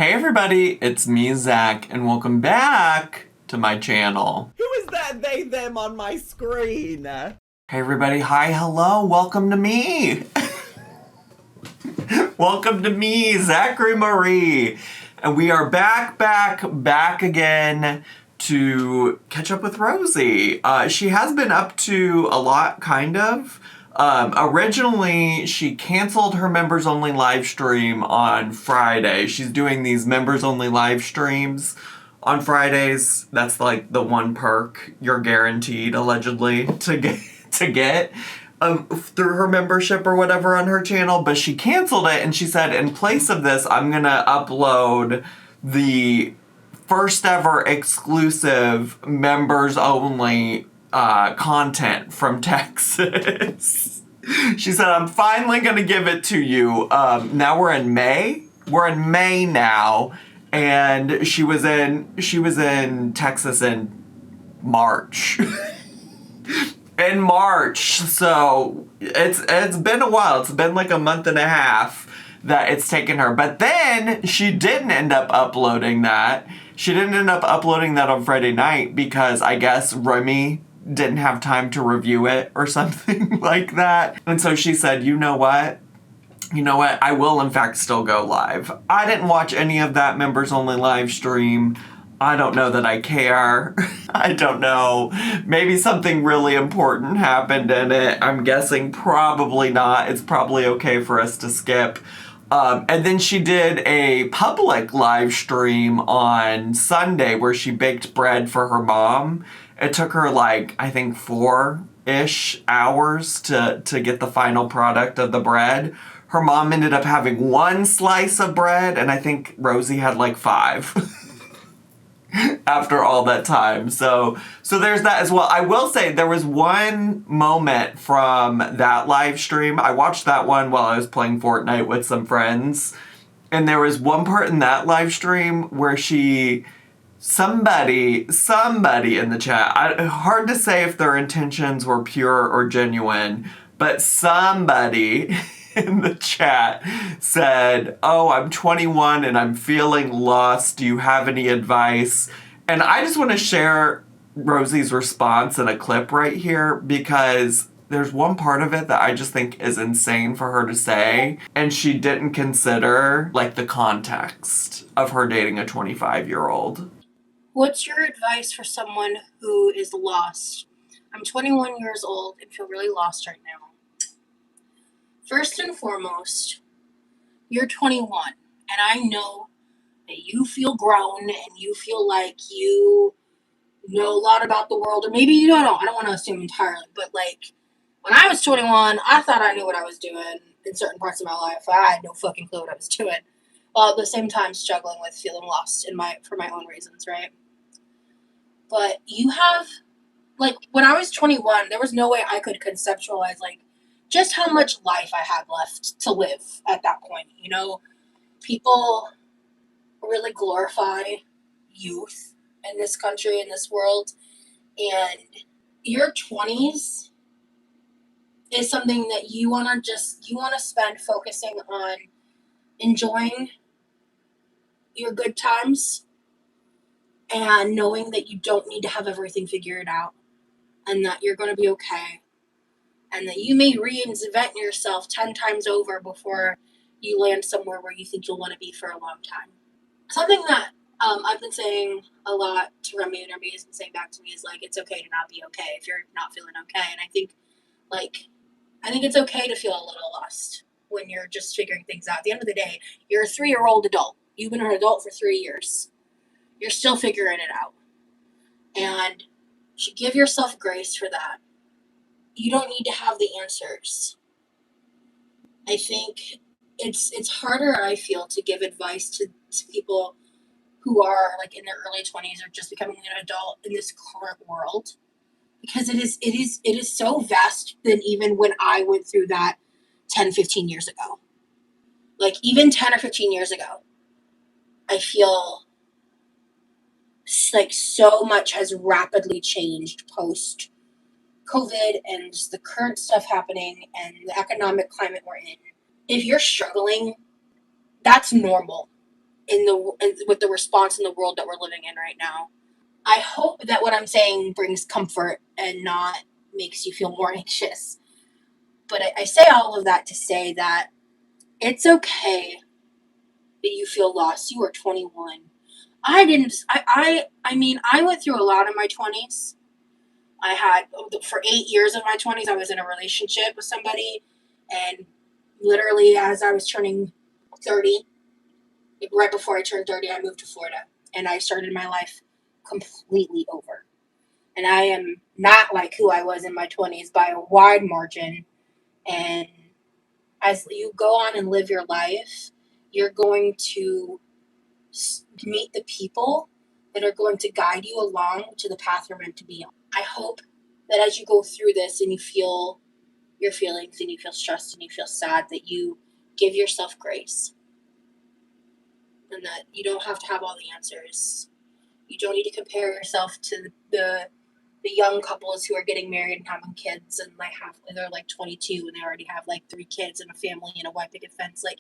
Hey everybody, it's me, Zach, and welcome back to my channel. Who is that they, them on my screen? Hey everybody, hi, hello, welcome to me. Welcome to me, Zachary Marie. And we are back again to catch up with Rosie. She has been up to a lot, kind of. Originally, she canceled her members only live stream on Friday. She's doing these members only live streams on Fridays. That's like the one perk you're guaranteed, allegedly, to get through her membership or whatever on her channel. But she canceled it and she said, in place of this, I'm gonna upload the first ever exclusive members only content from Texas. She said, I'm finally gonna give it to you. Now we're in May. We're in May now, and she was in Texas in March. In March, so it's been a while. It's been like a month and a half that it's taken her. But then she didn't end up uploading that. She didn't end up uploading that on Friday night because I guess Remy didn't have time to review it or something like that. And so she said, you know what? I will in fact still go live. I didn't watch any of that members only live stream. I don't know that I care. I don't know. Maybe something really important happened in it. I'm guessing probably not. It's probably okay for us to skip. And then she did a public live stream on Sunday where she baked bread for her mom. It took her like, I think 4-ish hours to get the final product of the bread. Her mom ended up having 1 slice of bread, and I think Rosie had like 5 after all that time. So there's that as well. I will say there was one moment from that live stream. I watched that one while I was playing Fortnite with some friends. And there was one part in that live stream where somebody in the chat, hard to say if their intentions were pure or genuine, but somebody in the chat said, oh, I'm 21 and I'm feeling lost. Do you have any advice? And I just want to share Rosie's response in a clip right here because there's one part of it that I just think is insane for her to say. And she didn't consider like the context of her dating a 25-year-old. What's your advice for someone who is lost? I'm 21 years old and feel really lost right now. First and foremost, you're 21, and I know that you feel grown and you feel like you know a lot about the world, or maybe you don't know. I don't want to assume entirely, but like when I was 21, I thought I knew what I was doing in certain parts of my life. I had no fucking clue what I was doing, while at the same time struggling with feeling lost for my own reasons, right? But you have, like, when I was 21, there was no way I could conceptualize, like, just how much life I had left to live at that point. You know, people really glorify youth in this country, in this world, and your 20s is something that you want to spend focusing on enjoying your good times and knowing that you don't need to have everything figured out and that you're going to be okay. And that you may reinvent yourself 10 times over before you land somewhere where you think you'll want to be for a long time. Something that I've been saying a lot to Remy, and Remy has been saying back to me, is like, it's okay to not be okay if you're not feeling okay. And I think it's okay to feel a little lost when you're just figuring things out. At the end of the day, you're a 3-year-old adult. You've been an adult for 3 years. You're still figuring it out. And you should give yourself grace for that. You don't need to have the answers. I think it's harder, I feel, to give advice to people who are like in their early 20s or just becoming an adult in this current world, because it is so vast than even when I went through that 10-15 years ago. Like even 10 or 15 years ago, I feel like so much has rapidly changed post COVID and just the current stuff happening and the economic climate we're in. If you're struggling, that's normal. with the response in the world that we're living in right now. I hope that what I'm saying brings comfort and not makes you feel more anxious. But I say all of that to say that it's okay that you feel lost. You are 21. I mean, I went through a lot in my 20s. I had, for 8 years of my 20s, I was in a relationship with somebody. And literally, as I was turning 30, right before I turned 30, I moved to Florida. And I started my life completely over. And I am not like who I was in my 20s by a wide margin. And as you go on and live your life, you're going to meet the people that are going to guide you along to the path you're meant to be on. I hope that as you go through this and you feel your feelings and you feel stressed and you feel sad, that you give yourself grace and that you don't have to have all the answers. You don't need to compare yourself to the young couples who are getting married and having kids and they're like 22 and they already have like 3 kids and a family and a white picket fence. Like,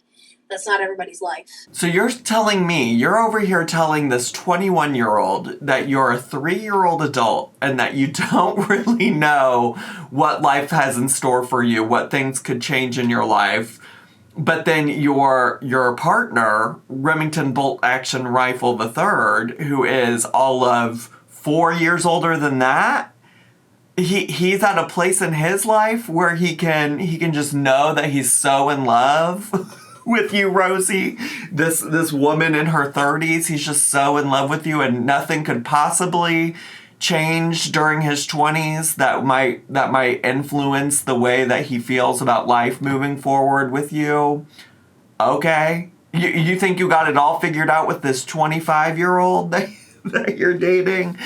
that's not everybody's life. So you're telling me, you're over here telling this 21-year-old that you're a 3-year-old adult and that you don't really know what life has in store for you, what things could change in your life. But then your partner, Remington Bolt Action Rifle III, who is all of 4 years older than that, he's at a place in his life where he can just know that he's so in love with you, Rosie. This woman in her 30s, he's just so in love with you, and nothing could possibly change during his 20s that might influence the way that he feels about life moving forward with you. Okay. You think you got it all figured out with this 25-year-old that you're dating?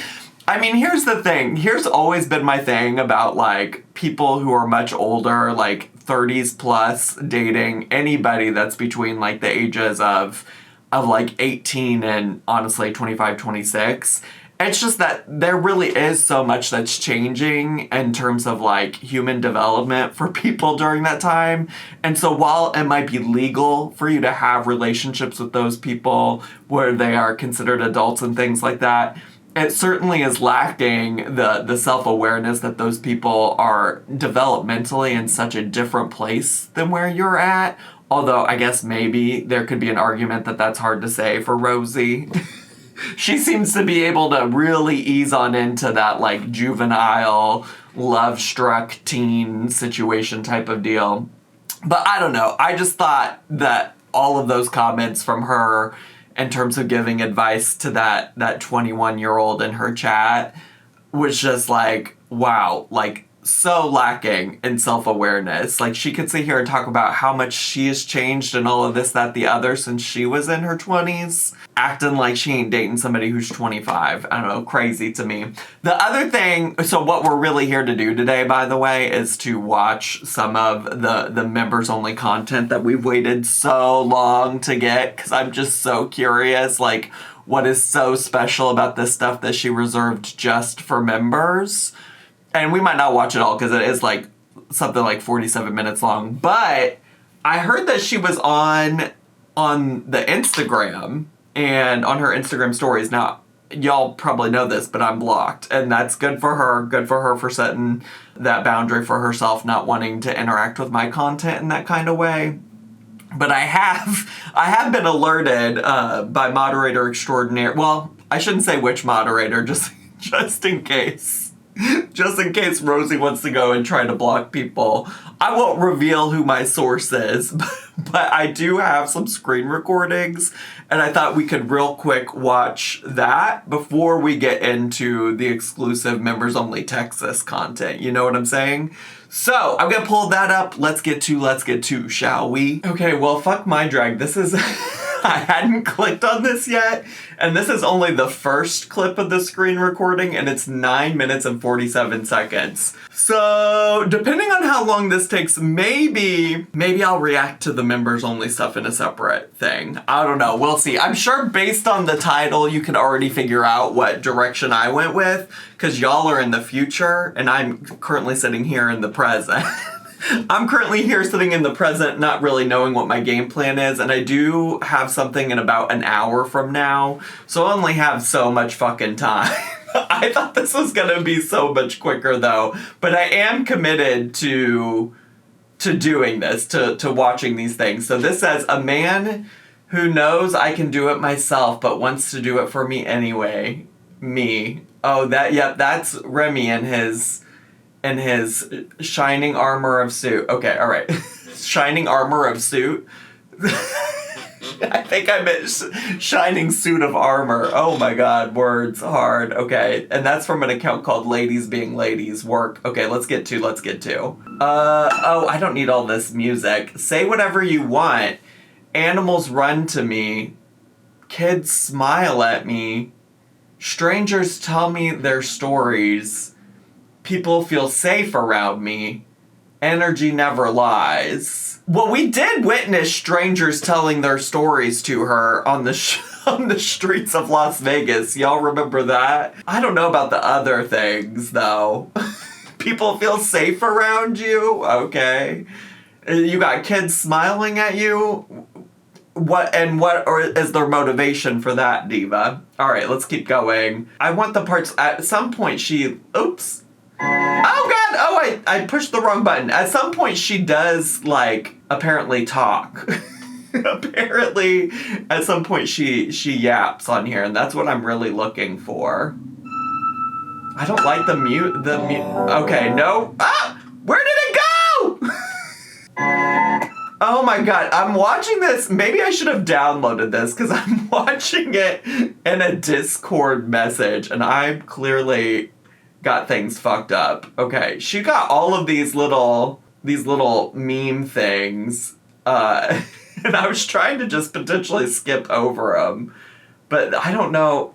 I mean, here's the thing. Here's always been my thing about, like, people who are much older, like 30s plus, dating anybody that's between, like, the ages of like 18 and honestly 25, 26. It's just that there really is so much that's changing in terms of, like, human development for people during that time. And so while it might be legal for you to have relationships with those people where they are considered adults and things like that, it certainly is lacking the self-awareness that those people are developmentally in such a different place than where you're at. Although I guess maybe there could be an argument that that's hard to say for Rosie. She seems to be able to really ease on into that, like, juvenile, love-struck teen situation type of deal. But I don't know. I just thought that all of those comments from her in terms of giving advice to that 21-year-old in her chat was just like, wow, like, so lacking in self-awareness. Like, she could sit here and talk about how much she has changed and all of this, that, the other since she was in her 20s, acting like she ain't dating somebody who's 25. I don't know, crazy to me. The other thing, so what we're really here to do today, by the way, is to watch some of the members-only content that we've waited so long to get, because I'm just so curious, like, what is so special about this stuff that she reserved just for members. And we might not watch it all because it is like something like 47 minutes long. But I heard that she was on the Instagram and on her Instagram stories. Now, y'all probably know this, but I'm blocked. And that's good for her. Good for her for setting that boundary for herself, not wanting to interact with my content in that kind of way. But I have been alerted by moderator extraordinaire. Well, I shouldn't say which moderator, just in case. Just in case Rosie wants to go and try to block people. I won't reveal who my source is, but I do have some screen recordings, and I thought we could real quick watch that before we get into the exclusive members-only Texas content. You know what I'm saying? So, I'm gonna pull that up. Let's get to, shall we? Okay, well, fuck my drag. This is... I hadn't clicked on this yet, and this is only the first clip of the screen recording, and it's 9 minutes and 47 seconds. So, depending on how long this takes, maybe I'll react to the members-only stuff in a separate thing. I don't know. We'll see. I'm sure based on the title, you can already figure out what direction I went with, because y'all are in the future, and I'm currently sitting here in the present. I'm currently here sitting in the present, not really knowing what my game plan is, and I do have something in about an hour from now, so I only have so much fucking time. I thought this was gonna be so much quicker though, but I am committed to doing this, to watching these things. So this says, a man who knows I can do it myself but wants to do it for me anyway. Me. Oh, that's Remy in his shining armor of suit. Okay, all right. Shining armor of suit. I think I meant shining suit of armor. Oh my god, words hard. Okay, and that's from an account called Ladies Being Ladies Work. Okay, let's get to. Oh, I don't need all this music. Say whatever you want. Animals run to me. Kids smile at me. Strangers tell me their stories. People feel safe around me. Energy never lies. Well, we did witness strangers telling their stories to her on the on the streets of Las Vegas. Y'all remember that? I don't know about the other things, though. People feel safe around you? Okay. You got kids smiling at you? What is their motivation for that, Diva? All right, let's keep going. I want the parts. At some point, oops. Oh god! Oh, I pushed the wrong button. At some point, she does, like, apparently talk. Apparently, at some point, she yaps on here, and that's what I'm really looking for. I don't like the mute. Okay, no. Ah! Where did it go? Oh my god, I'm watching this. Maybe I should have downloaded this, because I'm watching it in a Discord message, and I clearly got things fucked up. Okay, she got all of these little meme things, and I was trying to just potentially skip over them, but I don't know.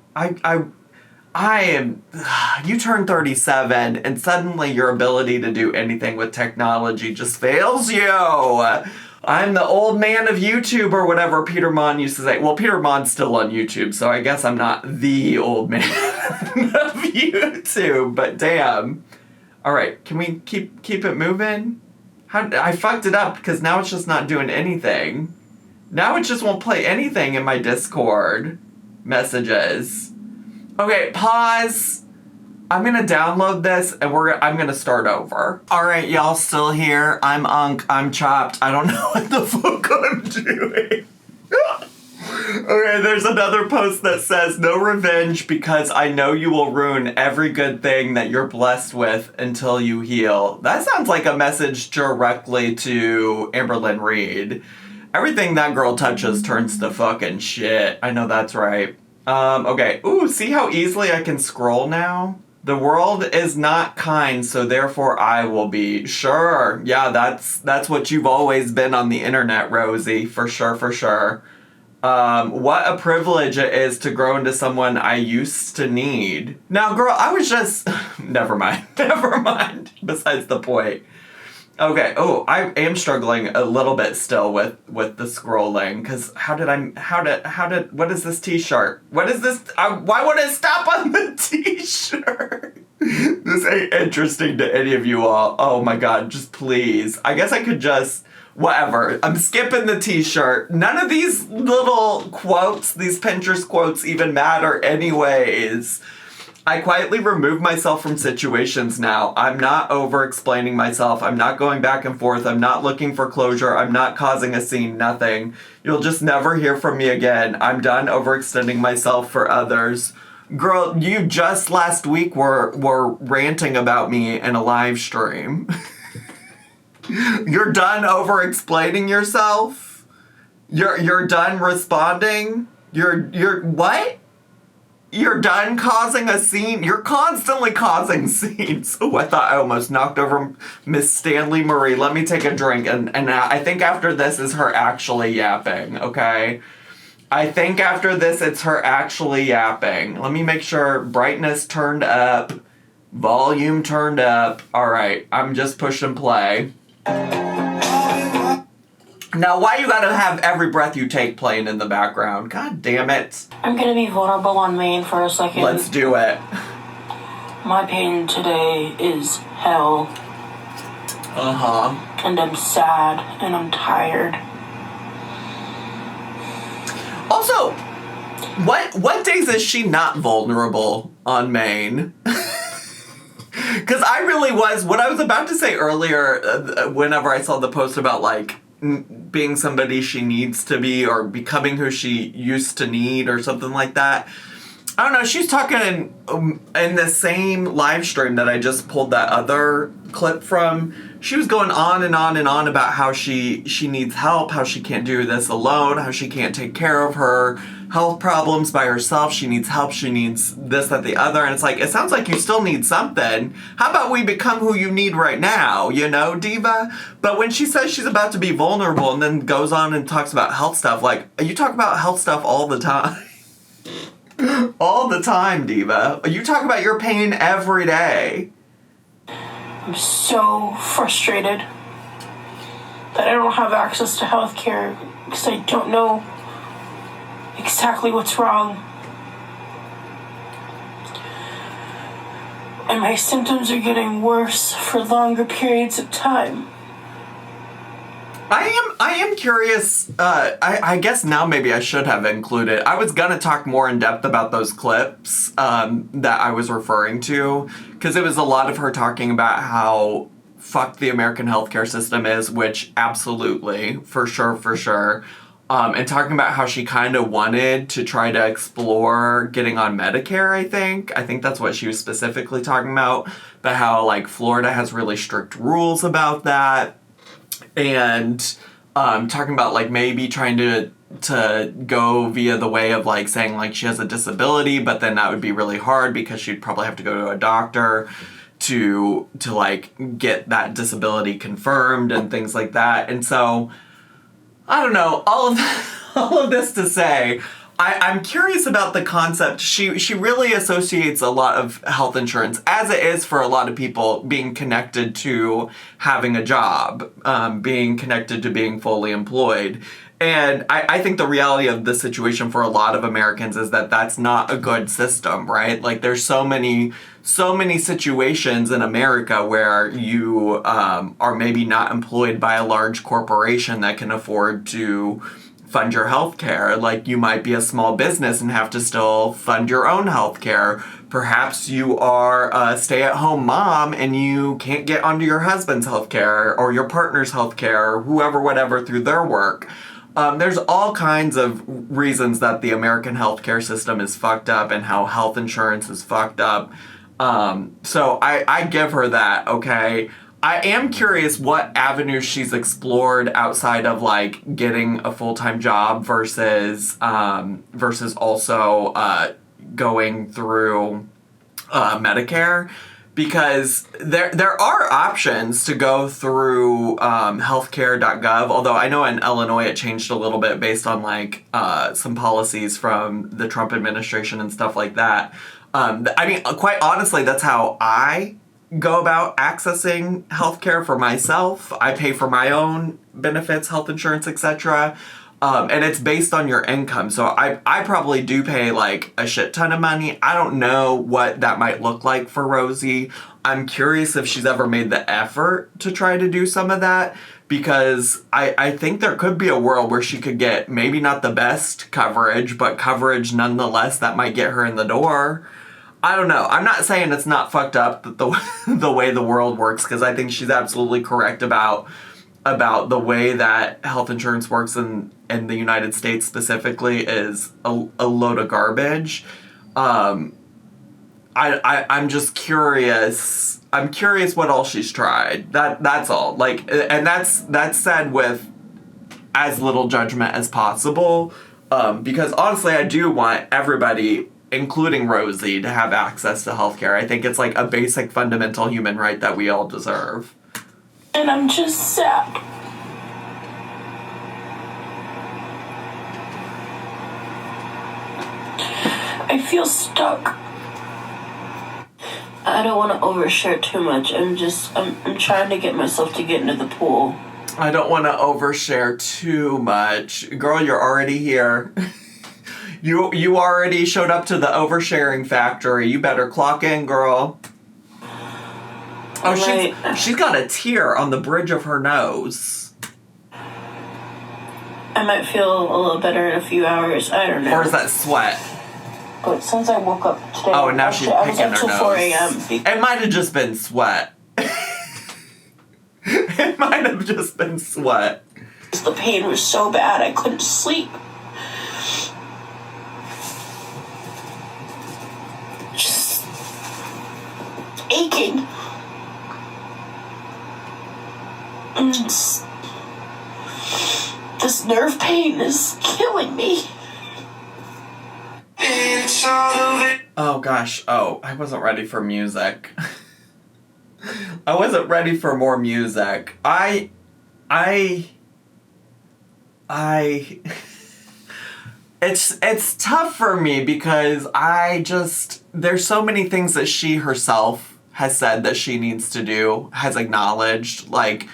You turn 37 and suddenly your ability to do anything with technology just fails you. I'm the old man of YouTube or whatever Peter Mon used to say. Well, Peter Mon's still on YouTube, so I guess I'm not the old man of YouTube, but damn. All right, can we keep it moving? I fucked it up because now it's just not doing anything. Now it just won't play anything in my Discord messages. Okay, pause. I'm gonna download this and I'm gonna start over. All right, y'all still here. I'm Unk. I'm chopped. I don't know what the fuck I'm doing. Okay, there's another post that says, no revenge because I know you will ruin every good thing that you're blessed with until you heal. That sounds like a message directly to Amberlynn Reed. Everything that girl touches turns to fucking shit. I know that's right. Okay. Ooh, see how easily I can scroll now? The world is not kind, so therefore I will be. Sure. Yeah, that's what you've always been on the internet, Rosie. For sure, for sure. What a privilege it is to grow into someone I used to need. Now, girl, I was just... Never mind. Besides the point. Okay, oh, I am struggling a little bit still with the scrolling, because what is this t-shirt? What is this? Why would it stop on the t-shirt? This ain't interesting to any of you all. Oh my god, just please. I guess I could just, whatever. I'm skipping the t-shirt. None of these little quotes, these Pinterest quotes even matter anyways. I quietly remove myself from situations now. I'm not over-explaining myself. I'm not going back and forth. I'm not looking for closure. I'm not causing a scene. Nothing. You'll just never hear from me again. I'm done overextending myself for others. Girl, you just last week were ranting about me in a live stream. You're done over-explaining yourself? You're done responding? You're what? You're done causing a scene? You're constantly causing scenes. Oh, I thought I almost knocked over Miss Stanley Marie. Let me take a drink. And I think after this is her actually yapping, okay? I think after this it's her actually yapping. Let me make sure brightness turned up, volume turned up. All right, I'm just pushing play. Now, why you gotta have Every Breath You Take playing in the background? God damn it. I'm gonna be vulnerable on main for a second. Let's do it. My pain today is hell. Uh-huh. And I'm sad and I'm tired. Also, what days is she not vulnerable on Maine? Because I really was, what I was about to say earlier, whenever I saw the post about, like, being somebody she needs to be or becoming who she used to need or something like that. I don't know, she's talking in the same live stream that I just pulled that other clip from. She was going on and on and on about how she needs help, how she can't do this alone, how she can't take care of her health problems by herself. She needs help, she needs this, that, the other. And it's like, it sounds like you still need something. How about we become who you need right now, you know, diva? But when she says she's about to be vulnerable and then goes on and talks about health stuff, like, you talk about health stuff all the time. All the time, diva. You talk about your pain every day. I'm so frustrated that I don't have access to healthcare because I don't know exactly what's wrong. And my symptoms are getting worse for longer periods of time. I am curious, I guess now maybe I should have included, I was gonna talk more in depth about those clips that I was referring to, because it was a lot of her talking about how fucked the American healthcare system is, which absolutely, for sure, and talking about how she kind of wanted to try to explore getting on Medicare, I think that's what she was specifically talking about, but how, like, Florida has really strict rules about that. And talking about, like, maybe trying to go via the way of, like, saying, like, she has a disability, but then that would be really hard because she'd probably have to go to a doctor to like, get that disability confirmed and things like that. And so, I don't know, all of this to say, I'm curious about the concept. She really associates a lot of health insurance, as it is for a lot of people, being connected to having a job, being connected to being fully employed. And I think the reality of the situation for a lot of Americans is that that's not a good system, right? Like, there's so many situations in America where you are maybe not employed by a large corporation that can afford to fund your health care. Like, you might be a small business and have to still fund your own health care. Perhaps you are a stay-at-home mom and you can't get onto your husband's health care or your partner's health care or whoever, whatever, through their work. There's all kinds of reasons that the American healthcare system is fucked up and how health insurance is fucked up. So I give her that, okay? I am curious what avenues she's explored outside of, like, getting a full-time job versus also going through Medicare, because there are options to go through healthcare.gov, although I know in Illinois it changed a little bit based on, like, some policies from the Trump administration and stuff like that. I mean, quite honestly, that's how I go about accessing healthcare for myself. I pay for my own benefits, health insurance, etc. And it's based on your income. So I probably do pay, like, a shit ton of money. I don't know what that might look like for Rosie. I'm curious if she's ever made the effort to try to do some of that, because I think there could be a world where she could get maybe not the best coverage, but coverage nonetheless that might get her in the door. I don't know. I'm not saying it's not fucked up the way the world works, because I think she's absolutely correct about the way that health insurance works in the United States specifically is a load of garbage. I'm just curious. I'm curious what all she's tried. That's all. Like, and that's said with as little judgment as possible, because honestly, I do want everybody, including Rosie, to have access to healthcare. I think it's, like, a basic fundamental human right that we all deserve. And I'm just sad. I feel stuck. I don't want to overshare too much. I'm trying to get myself to get into the pool. I don't want to overshare too much. Girl, you're already here. You already showed up to the oversharing factory. You better clock in, girl. Oh, she's got a tear on the bridge of her nose. I might feel a little better in a few hours. I don't know. Or is that sweat? But since I woke up today, Oh, and now she's I picking was up her till nose. 4 a.m. It might have just been sweat. It might have just been sweat. The pain was so bad I couldn't sleep. Just aching. And this nerve pain is killing me. Oh gosh, I wasn't ready for music. I wasn't ready for more music. It's tough for me because there's so many things that she herself has said that she needs to do, has acknowledged, like,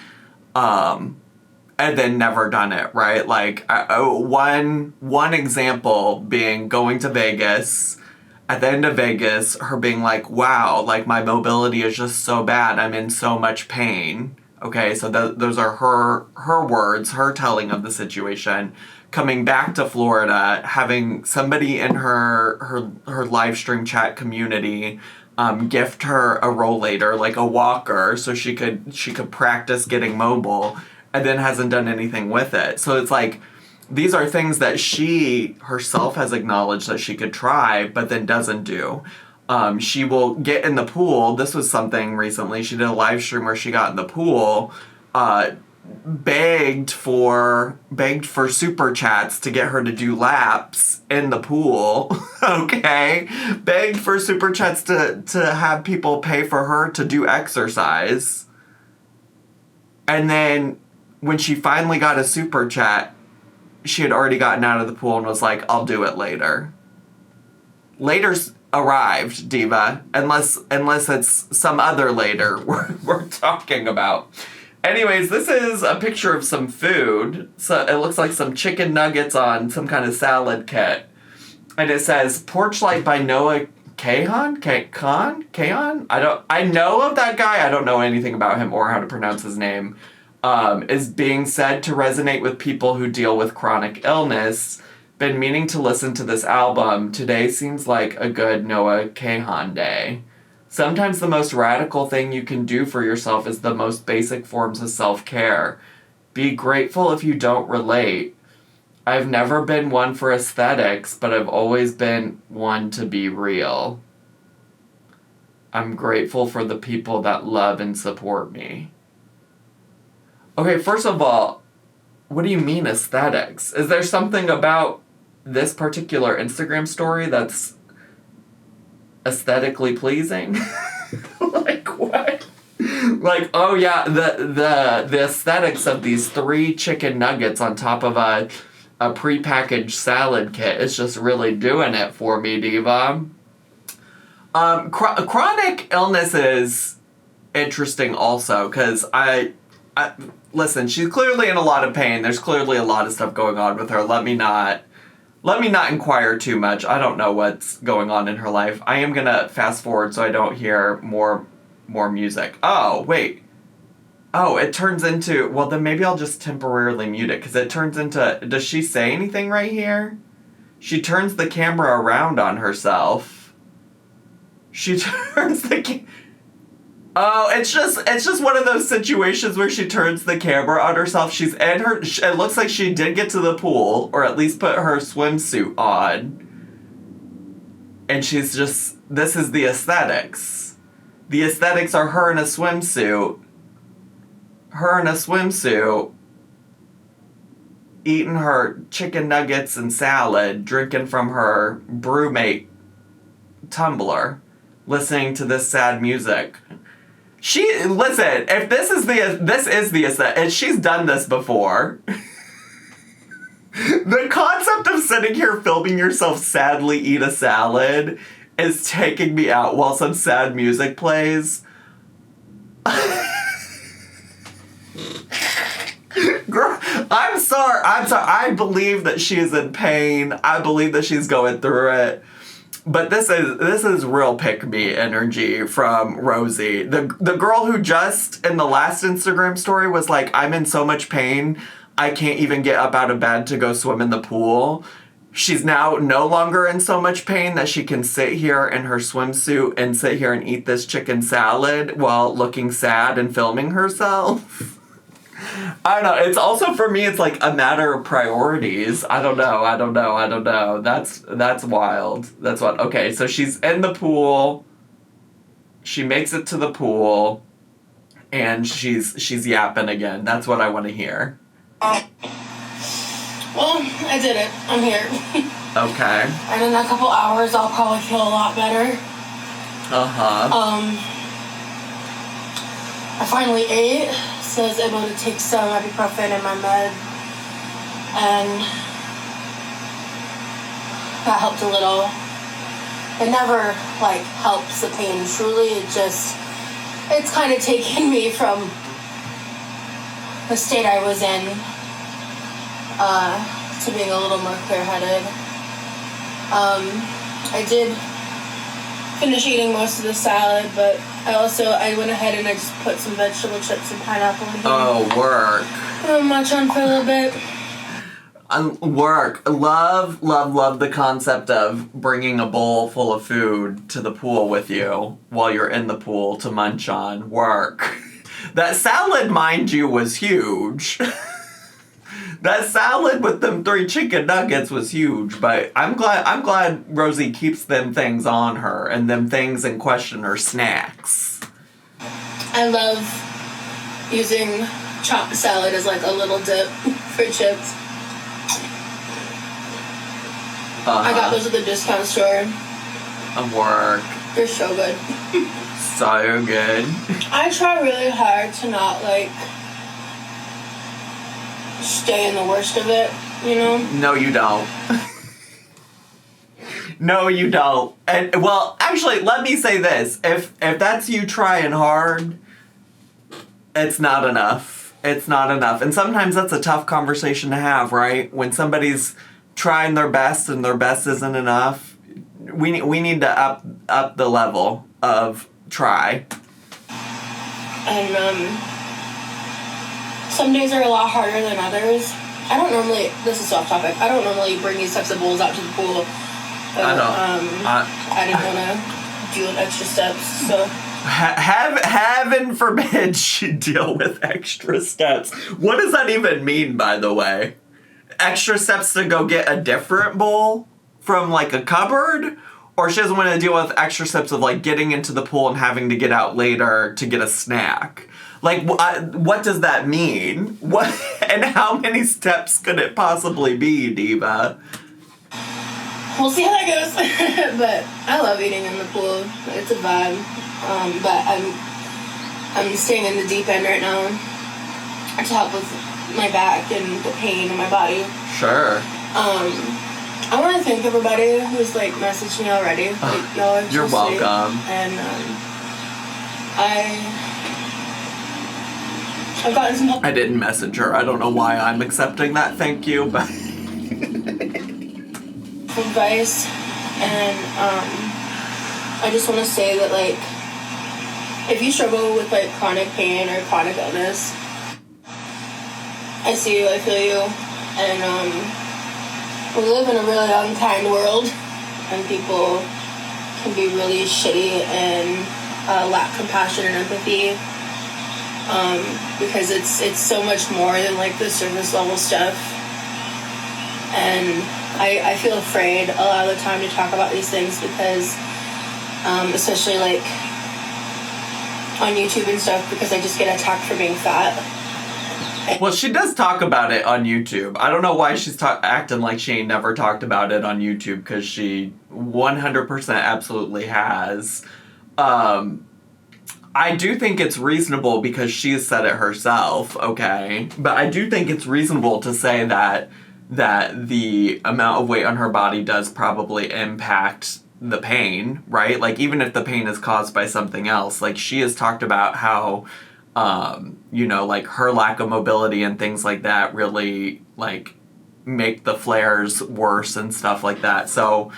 and then never done it, right? Like, one example being going to Vegas. At the end of Vegas, her being like, wow, like, my mobility is just so bad. I'm in so much pain. Okay, so those are her words, her telling of the situation. Coming back to Florida, having somebody in her live stream chat community gift her a rollator, like a walker, so she could practice getting mobile, and then hasn't done anything with it. So it's like, these are things that she herself has acknowledged that she could try, but then doesn't do. She will get in the pool. This was something recently. She did a live stream where she got in the pool, begged for super chats to get her to do laps in the pool. Okay? Begged for super chats to have people pay for her to do exercise. And then when she finally got a super chat, she had already gotten out of the pool and was like, I'll do it later. Later's arrived, Diva, unless it's some other later we're talking about. Anyways, this is a picture of some food. So it looks like some chicken nuggets on some kind of salad kit. And it says, Porch Light by Noah Kahan? Kahan? I know of that guy. I don't know anything about him or how to pronounce his name. Is being said to resonate with people who deal with chronic illness. Been meaning to listen to this album. Today seems like a good Noah Kahan day. Sometimes the most radical thing you can do for yourself is the most basic forms of self-care. Be grateful if you don't relate. I've never been one for aesthetics, but I've always been one to be real. I'm grateful for the people that love and support me. Okay, first of all, what do you mean aesthetics? Is there something about this particular Instagram story that's aesthetically pleasing? Like, what? Like, oh yeah, the aesthetics of these 3 chicken nuggets on top of a prepackaged salad kit is just really doing it for me, Diva. Chronic illness is interesting also, because I listen, she's clearly in a lot of pain. There's clearly a lot of stuff going on with her. Let me not inquire too much. I don't know what's going on in her life. I am gonna fast forward so I don't hear more music. Oh, wait. Oh, it turns into, well, then maybe I'll just temporarily mute it, because it turns into, does she say anything right here? She turns the camera around on herself. She turns the Oh, it's just one of those situations where she turns the camera on herself. She's in her, it looks like she did get to the pool, or at least put her swimsuit on. And she's just, this is the aesthetics. The aesthetics are her in a swimsuit. Her in a swimsuit. Eating her chicken nuggets and salad. Drinking from her brewmate tumbler. Listening to this sad music. Listen, if this is the aesthetic, she's done this before. The concept of sitting here filming yourself sadly eat a salad is taking me out while some sad music plays. Girl, I'm sorry. I believe that she is in pain. I believe that she's going through it. But this is real pick-me energy from Rosie. The girl who just in the last Instagram story was like, I'm in so much pain, I can't even get up out of bed to go swim in the pool. She's now no longer in so much pain that she can sit here in her swimsuit and sit here and eat this chicken salad while looking sad and filming herself. I don't know. It's also, for me, it's like a matter of priorities. I don't know. That's wild. That's what. Okay, so she's in the pool. She makes it to the pool, and she's yapping again. That's what I want to hear. Well, I did it. I'm here. Okay. And in a couple hours, I'll probably feel a lot better. I finally ate, so I was able to take some ibuprofen in my med, and that helped a little. It never, like, helps the pain truly. It's kind of taken me from the state I was in to being a little more clear-headed. I did finish eating most of the salad, but I went ahead and I just put some vegetable chips and pineapple in here. Oh, work. I'm munch on for a little bit. Work. Love the concept of bringing a bowl full of food to the pool with you while you're in the pool to munch on. Work. That salad, mind you, was huge. That salad with them 3 chicken nuggets was huge, but I'm glad Rosie keeps them things on her, and them things in question are snacks. I love using chopped salad as like a little dip for chips. I got those at the discount store. Work. They're so good. So good. I try really hard to not, like, stay in the worst of it, you know? No, you don't. No, you don't. And, well, actually, let me say this. If that's you trying hard, it's not enough. It's not enough. And sometimes that's a tough conversation to have, right? When somebody's trying their best and their best isn't enough, we need to up the level of try. And, some days are a lot harder than others. This is off topic, I don't normally bring these types of bowls out to the pool. But, I didn't want to deal with extra steps, so. Heaven forbid she deal with extra steps. What does that even mean, by the way? Extra steps to go get a different bowl from, like, a cupboard? Or she doesn't want to deal with extra steps of, like, getting into the pool and having to get out later to get a snack? Like, what does that mean? What and how many steps could it possibly be, Diva? We'll see how that goes. But I love eating in the pool. It's a vibe. But I'm staying in the deep end right now to help with my back and the pain in my body. Sure. I want to thank everybody who's, like, messaged me already. Like, y'all are You're so sweet. welcome. And I've gotten some help. I didn't message her. I don't know why I'm accepting that thank you, but advice, and I just want to say that, like, if you struggle with, like, chronic pain or chronic illness, I see you, I feel you, and we live in a really unkind world, and people can be really shitty and lack compassion and empathy, because it's so much more than, like, the surface level stuff. And I feel afraid a lot of the time to talk about these things because, especially, like, on YouTube and stuff, because I just get attacked for being fat. Well, she does talk about it on YouTube. I don't know why she's acting like she ain't never talked about it on YouTube, because she 100% absolutely has. I do think it's reasonable because she's said it herself, okay? But I do think it's reasonable to say that the amount of weight on her body does probably impact the pain, right? Like, even if the pain is caused by something else, like, she has talked about how, like, her lack of mobility and things like that really, like, make the flares worse and stuff like that. So,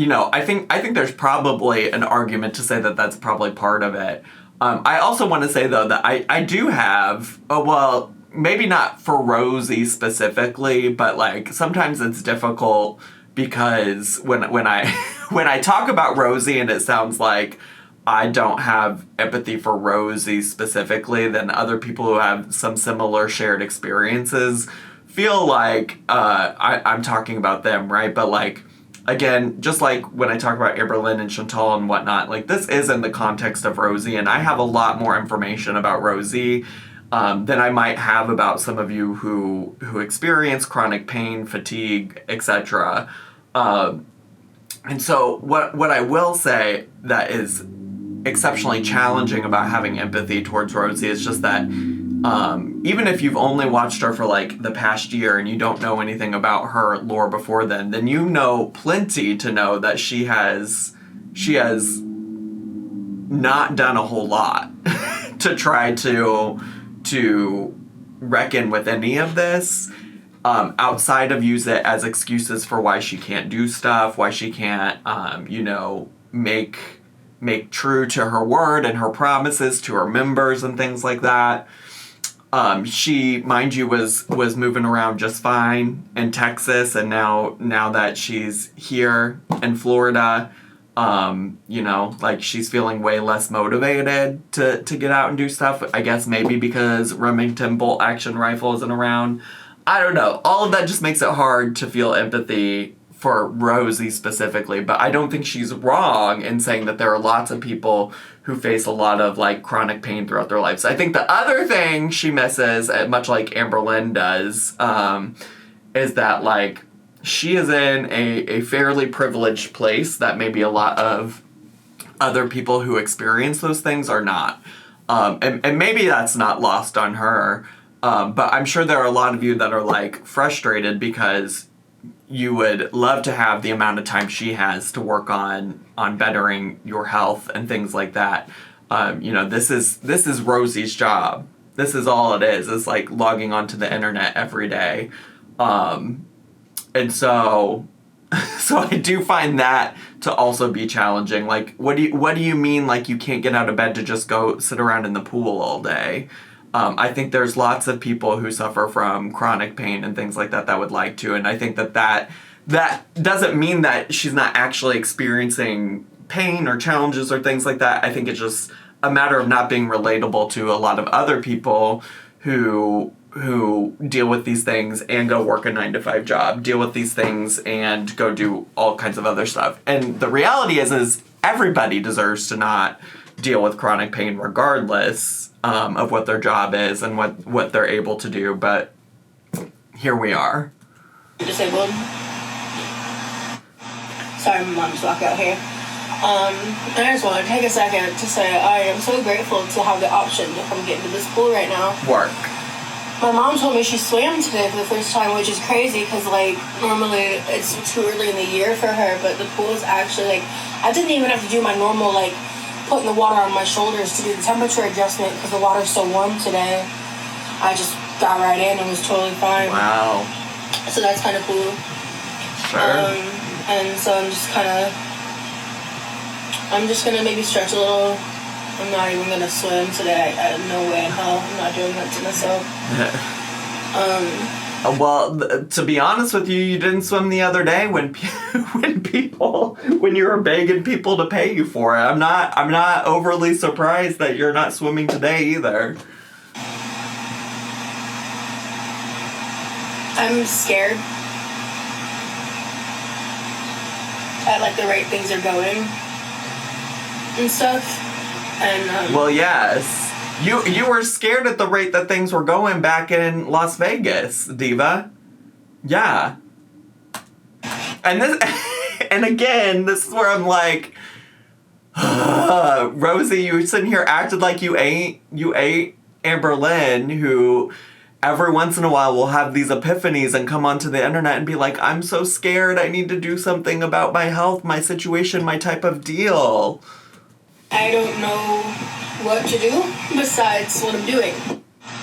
I think there's probably an argument to say that that's probably part of it. I also want to say, though, that I do have, well, maybe not for Rosie specifically, but, like, sometimes it's difficult because when I when I talk about Rosie and it sounds like I don't have empathy for Rosie specifically, then other people who have some similar shared experiences feel like I'm talking about them, right? But, like, again, just like when I talk about Amberlynn and Chantal and whatnot, like, this is in the context of Rosie, and I have a lot more information about Rosie than I might have about some of you who experience chronic pain, fatigue, etc. And so what I will say that is exceptionally challenging about having empathy towards Rosie is just that even if you've only watched her for, like, the past year and you don't know anything about her lore before then you know plenty to know that she has not done a whole lot to try to reckon with any of this, outside of use it as excuses for why she can't do stuff, why she can't, make true to her word and her promises to her members and things like that. She, mind you, was moving around just fine in Texas, and now that she's here in Florida, like, she's feeling way less motivated to get out and do stuff. I guess maybe because Remington bolt action rifle isn't around. I don't know. All of that just makes it hard to feel empathy for Rosie specifically, but I don't think she's wrong in saying that there are lots of people who face a lot of, like, chronic pain throughout their lives. I think the other thing she misses, much like Amberlynn does, is that, like, she is in a fairly privileged place that maybe a lot of other people who experience those things are not. And maybe that's not lost on her, but I'm sure there are a lot of you that are, like, frustrated because you would love to have the amount of time she has to work on bettering your health and things like that. This is Rosie's job. This is all it is. It's like logging onto the internet every day. And so I do find that to also be challenging. Like, what do you mean, like, you can't get out of bed to just go sit around in the pool all day? I think there's lots of people who suffer from chronic pain and things like that would like to, and I think that doesn't mean that she's not actually experiencing pain or challenges or things like that. I think it's just a matter of not being relatable to a lot of other people who deal with these things and go work a 9-to-5 job, deal with these things and go do all kinds of other stuff. And the reality is everybody deserves to not deal with chronic pain regardless of what their job is and what they're able to do, but here we are. Disabled. Sorry, my mom's walking out here. And I just want to take a second to say I am so grateful to have the option to come get into this pool right now. Work. My mom told me she swam today for the first time, which is crazy because, like, normally it's too early in the year for her, but the pool is actually, like, I didn't even have to do my normal, like, putting the water on my shoulders to do the temperature adjustment because the water's so warm today. I just got right in and was totally fine. Wow. So that's kind of cool. Sure. And so I'm just gonna maybe stretch a little. I'm not even gonna swim today. I no way in hell. I'm not doing that to myself. Well, to be honest with you, you didn't swim the other day when you were begging people to pay you for it. I'm not overly surprised that you're not swimming today either. I'm scared at, like, the rate things are going and stuff. And well, yes. You were scared at the rate that things were going back in Las Vegas, Diva. Yeah. And again, this is where I'm like, Rosie, you sitting here acted like you ate Amberlynn, who every once in a while will have these epiphanies and come onto the internet and be like, I'm so scared, I need to do something about my health, my situation, my type of deal. I don't know what to do besides what I'm doing.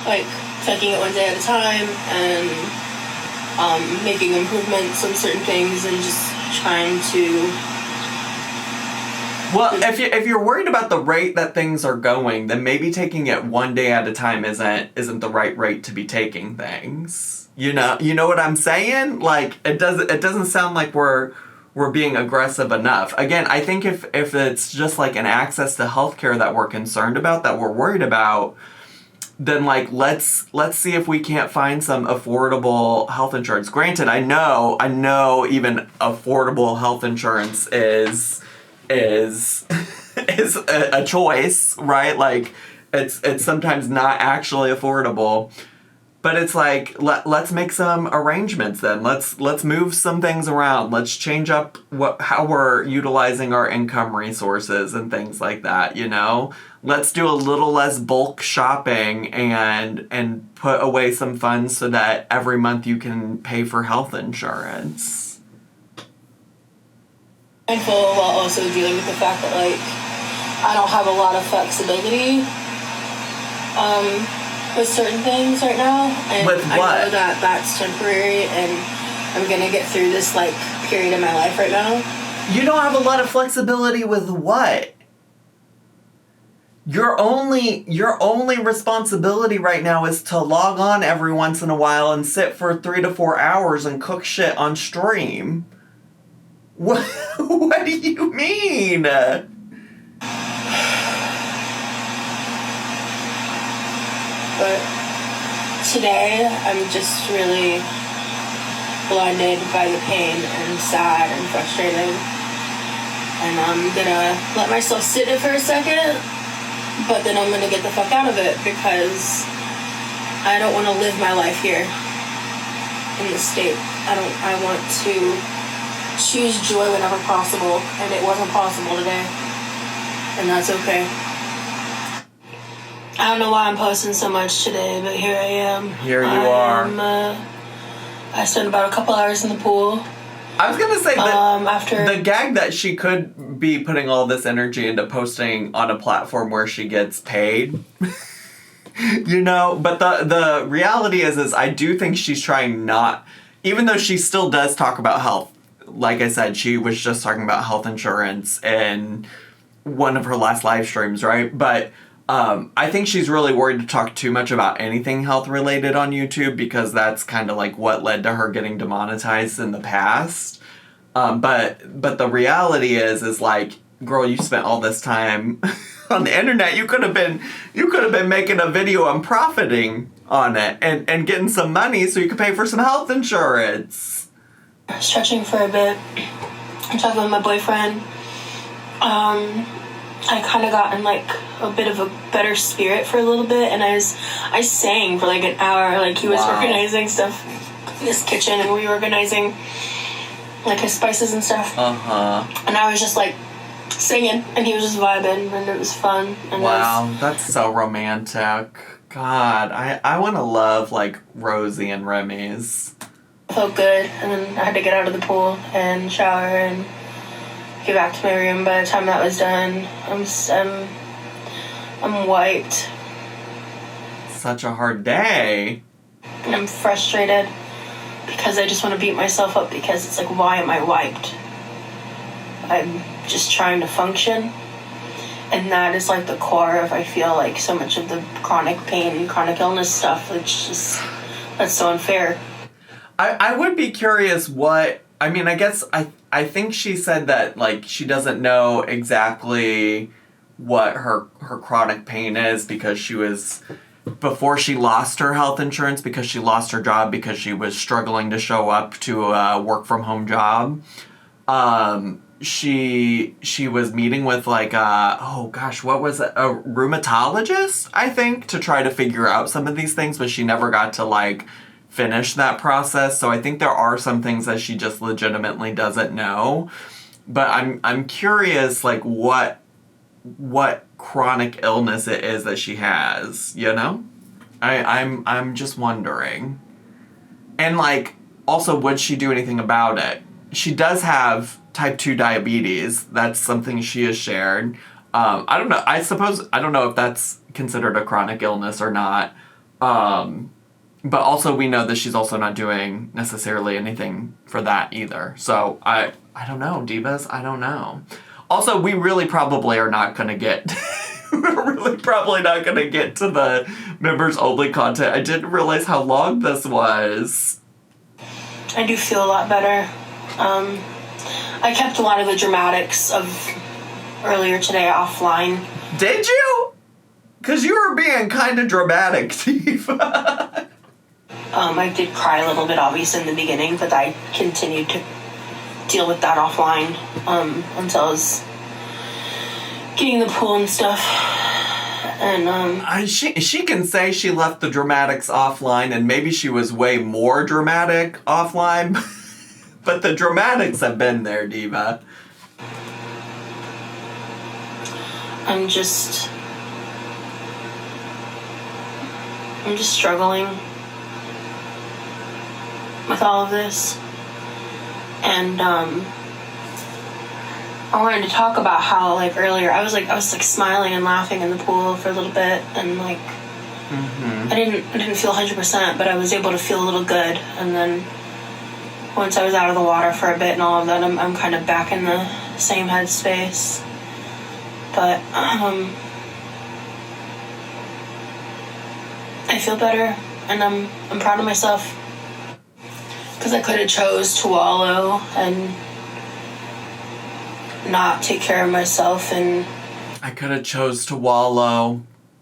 Like, taking it one day at a time and making improvements on certain things and just trying to Well, if you're worried about the rate that things are going, then maybe taking it one day at a time isn't the right rate to be taking things. You know what I'm saying? Like it doesn't sound like we're being aggressive enough. Again, I think if it's just like an access to healthcare that we're concerned about, that we're worried about, then like let's see if we can't find some affordable health insurance. Granted, I know even affordable health insurance is a choice, right? Like it's sometimes not actually affordable. But it's like let's make some arrangements then. Let's move some things around. Let's change up how we're utilizing our income resources and things like that, you know? Let's do a little less bulk shopping and put away some funds so that every month you can pay for health insurance. Mindful while also dealing with the fact that like I don't have a lot of flexibility. With certain things right now, and with what? I know that that's temporary, and I'm gonna get through this like period in my life right now. You don't have a lot of flexibility with what? Your only responsibility right now is to log on every once in a while and sit for 3 to 4 hours and cook shit on stream. What do you mean? But today, I'm just really blinded by the pain and sad and frustrated. And I'm gonna let myself sit it for a second, but then I'm gonna get the fuck out of it because I don't want to live my life here in this state. I want to choose joy whenever possible, and it wasn't possible today. And that's okay. I don't know why I'm posting so much today, but here I am. Here you are. I spent about a couple hours in the pool. I was gonna say that after the gag that she could be putting all this energy into posting on a platform where she gets paid. You know, but the reality is I do think she's trying not, even though she still does talk about health. Like I said, she was just talking about health insurance in one of her last live streams, right? But I think she's really worried to talk too much about anything health related on YouTube because that's kind of like what led to her getting demonetized in the past. But the reality is like, girl, you spent all this time on the internet. You could have been making a video and profiting on it and getting some money so you could pay for some health insurance. Stretching for a bit. I'm talking with my boyfriend. I kind of got in like a bit of a better spirit for a little bit, and I sang for like an hour. Like he was organizing stuff in his kitchen, and we were organizing like his spices and stuff. And I was just like singing, and he was just vibing, and it was fun. And wow, that's so romantic. God, I want to love like Rosie and Remy's. Felt good, and then I had to get out of the pool and shower and get back to my room. By the time that was done, I'm wiped. Such a hard day. And I'm frustrated because I just want to beat myself up because it's like, why am I wiped? I'm just trying to function. And that is like the core of, I feel like, so much of the chronic pain and chronic illness stuff. It's just, that's so unfair. I would be curious what, I mean, I guess I think she said that, like, she doesn't know exactly what her chronic pain is because she was, before she lost her health insurance, because she lost her job because she was struggling to show up to a work-from-home job, she was meeting with, like, what was it? A rheumatologist, I think, to try to figure out some of these things, but she never got to, like, finish that process. So I think there are some things that she just legitimately doesn't know. But I'm curious, like, what chronic illness it is that she has, you know? I'm just wondering. And, like, also, would she do anything about it? She does have type 2 diabetes. That's something she has shared. I don't know. I don't know if that's considered a chronic illness or not. But also we know that she's also not doing necessarily anything for that either. So I don't know, divas. I don't know. Also, we really probably are not going to get... We're really probably not going to get to the members-only content. I didn't realize how long this was. I do feel a lot better. I kept a lot of the dramatics of earlier today offline. Did you? Because you were being kind of dramatic, Steve. I did cry a little bit, obviously, in the beginning, but I continued to deal with that offline until I was getting the pool and stuff. And she can say she left the dramatics offline, and maybe she was way more dramatic offline, but the dramatics have been there, Diva. I'm just struggling with all of this. And I wanted to talk about how, like, earlier I was smiling and laughing in the pool for a little bit, and like I didn't feel 100%, but I was able to feel a little good. And then once I was out of the water for a bit and all of that, I'm kind of back in the same headspace. But I feel better, and I'm proud of myself, because I could have chose to wallow and not take care of myself, and I could have chose to wallow,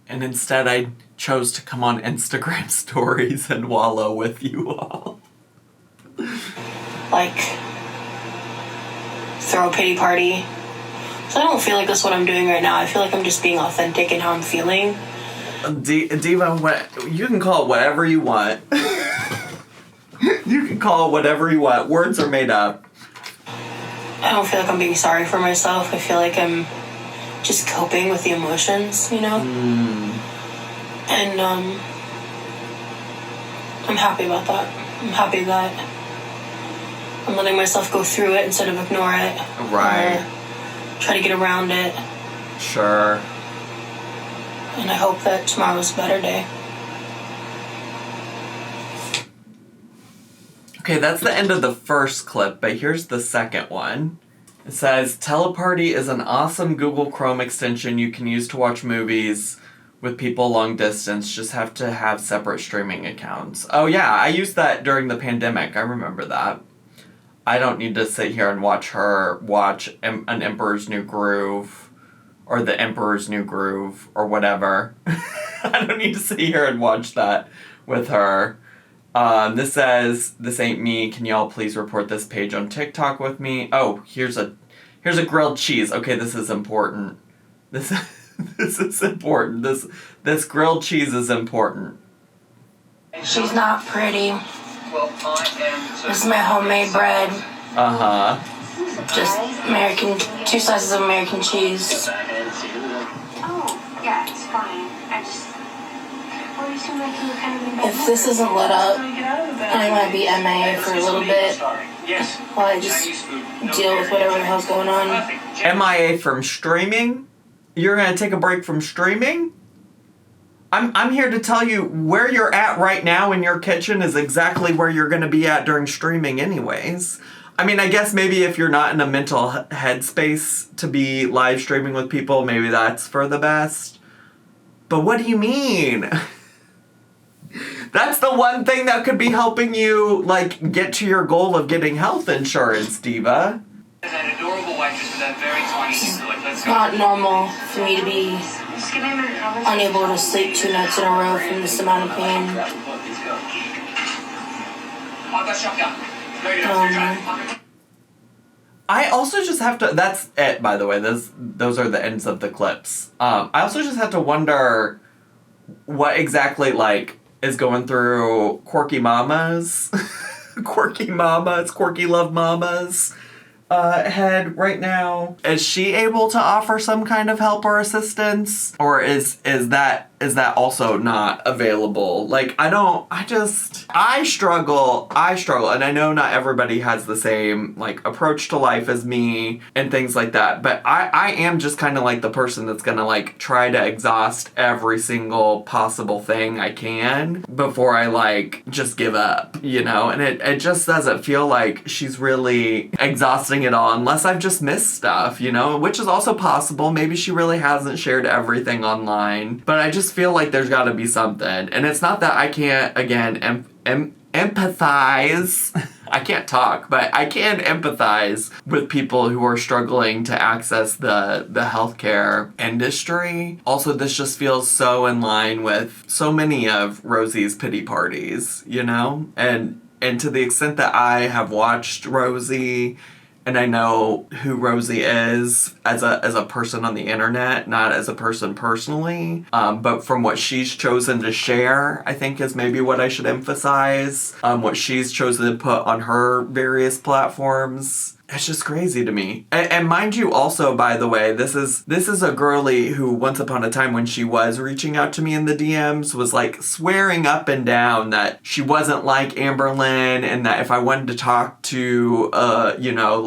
and instead I chose to come on Instagram stories and wallow with you all. like throw a pity party. So I don't feel like that's what I'm doing right now. I feel like I'm just being authentic in how I'm feeling. Diva, you can call it whatever you want. You can call it whatever you want. Words are made up. I don't feel like I'm being sorry for myself. I feel like I'm just coping with the emotions, you know? And I'm happy about that. I'm happy that I'm letting myself go through it instead of ignore it. Right. Or try to get around it. Sure. And I hope that tomorrow's a better day. Okay, that's the end of the first clip, but here's the second one. It says, Teleparty is an awesome Google Chrome extension you can use to watch movies with people long distance. Just have to have separate streaming accounts. Oh yeah, I used that during the pandemic. I remember that. I don't need to sit here and watch her watch An Emperor's New Groove or The Emperor's New Groove or whatever. I don't need to sit here and watch that with her. This says, this ain't me. Can y'all please report this page on TikTok with me? Oh, here's a grilled cheese. Okay, this is important. This is important. This grilled cheese is important. She's not pretty. This is my homemade bread. Just American, 2 slices of American cheese. Oh, yeah, it's fine. If this isn't lit up, I might be MIA for a little bit while I just deal with whatever the hell's going on. MIA from streaming? You're gonna take a break from streaming? I'm here to tell you where you're at right now in your kitchen is exactly where you're gonna be at during streaming anyways. I mean, I guess maybe if you're not in a mental headspace to be live streaming with people, maybe that's for the best. But what do you mean? That's the one thing that could be helping you, like, get to your goal of getting health insurance, Diva. It's not normal for me to be unable to sleep 2 nights in a row from this amount of pain. I also just have to, that's it, by the way, those are the ends of the clips. I also just have to wonder what exactly, like, is going through Quirky Mama's, Quirky Love Mama's head right now. Is she able to offer some kind of help or assistance? Or is that is that also not available? Like, I struggle, and I know not everybody has the same, like, approach to life as me and things like that, but I am just kind of like the person that's gonna, like, try to exhaust every single possible thing I can before I, like, just give up, you know? And it just doesn't feel like she's really exhausting it all unless I've just missed stuff, you know? Which is also possible. Maybe she really hasn't shared everything online, but I just feel like there's gotta be something. And it's not that I can't, again, empathize. I can't talk, but I can empathize with people who are struggling to access the healthcare industry. Also, this just feels so in line with so many of Rosie's pity parties, you know? And to the extent that I have watched Rosie, and I know who Rosie is as a person on the internet, not as a person personally. But from what she's chosen to share, I think is maybe what I should emphasize. What she's chosen to put on her various platforms. It's just crazy to me. And mind you also, by the way, this is a girly who once upon a time when she was reaching out to me in the DMs was like swearing up and down that she wasn't like Amberlynn and that if I wanted to talk to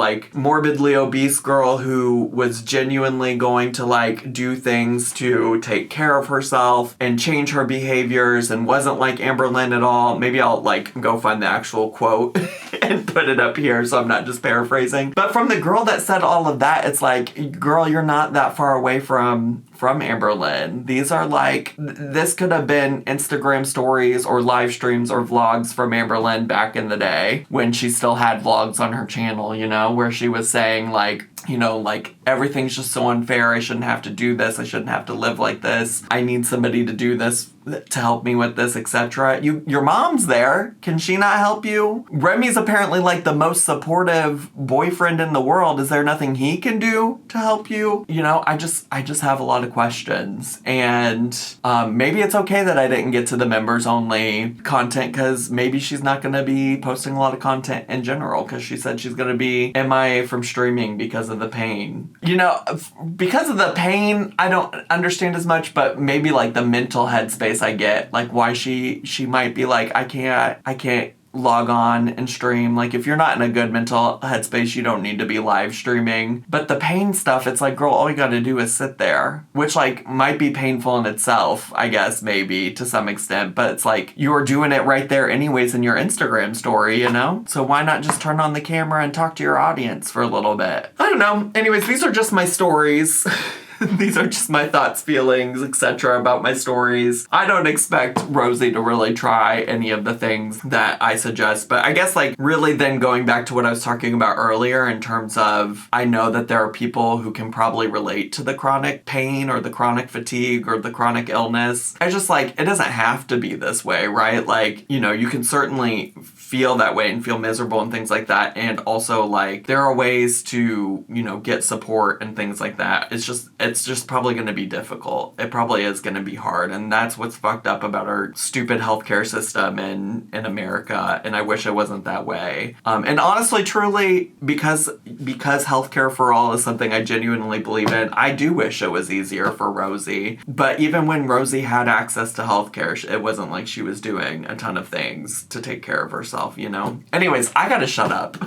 like morbidly obese girl who was genuinely going to like do things to take care of herself and change her behaviors and wasn't like Amberlynn at all. Maybe I'll like go find the actual quote and put it up here so I'm not just paraphrasing. But from the girl that said all of that, it's like, girl, you're not that far away from Amberlynn. These are like, this could have been Instagram stories or live streams or vlogs from Amberlynn back in the day when she still had vlogs on her channel, you know, where she was saying like, you know, like, everything's just so unfair. I shouldn't have to do this. I shouldn't have to live like this. I need somebody to do this to help me with this, etc. Your mom's there. Can she not help you? Remy's apparently like the most supportive boyfriend in the world. Is there nothing he can do to help you? You know, I just have a lot of questions. And maybe it's okay that I didn't get to the members only content because maybe she's not going to be posting a lot of content in general because she said she's going to be MIA from streaming because of the pain. You know, because of the pain, I don't understand as much, but maybe like the mental headspace I get, like why she might be like, I can't log on and stream. Like, if you're not in a good mental headspace, you don't need to be live streaming. But the pain stuff, it's like, girl, all you gotta do is sit there, which like might be painful in itself, I guess, maybe to some extent, but it's like you're doing it right there anyways in your Instagram story, you know? So why not just turn on the camera and talk to your audience for a little bit? I don't know. Anyways, these are just my stories. These are just my thoughts, feelings, etc. about my stories. I don't expect Rosie to really try any of the things that I suggest, but I guess like really then going back to what I was talking about earlier in terms of I know that there are people who can probably relate to the chronic pain or the chronic fatigue or the chronic illness. I just like, it doesn't have to be this way, right? Like, you know, you can certainly feel that way and feel miserable and things like that. And also like there are ways to, you know, get support and things like that. It's just probably going to be difficult. It probably is going to be hard. And that's what's fucked up about our stupid healthcare system in America. And I wish it wasn't that way. And honestly, truly, because healthcare for all is something I genuinely believe in, I do wish it was easier for Rosie. But even when Rosie had access to healthcare, it wasn't like she was doing a ton of things to take care of herself, you know? Anyways, I gotta shut up.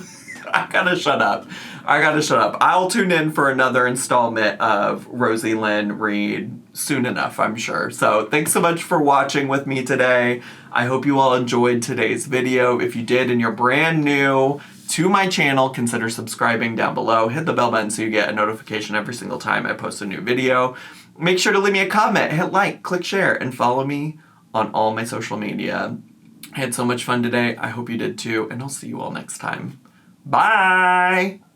I gotta shut up. I'll tune in for another installment of Rosie Lynn Reed soon enough, I'm sure. So thanks so much for watching with me today. I hope you all enjoyed today's video. If you did and you're brand new to my channel, consider subscribing down below. Hit the bell button so you get a notification every single time I post a new video. Make sure to leave me a comment, hit like, click share, and follow me on all my social media. I had so much fun today. I hope you did too, and I'll see you all next time. Bye!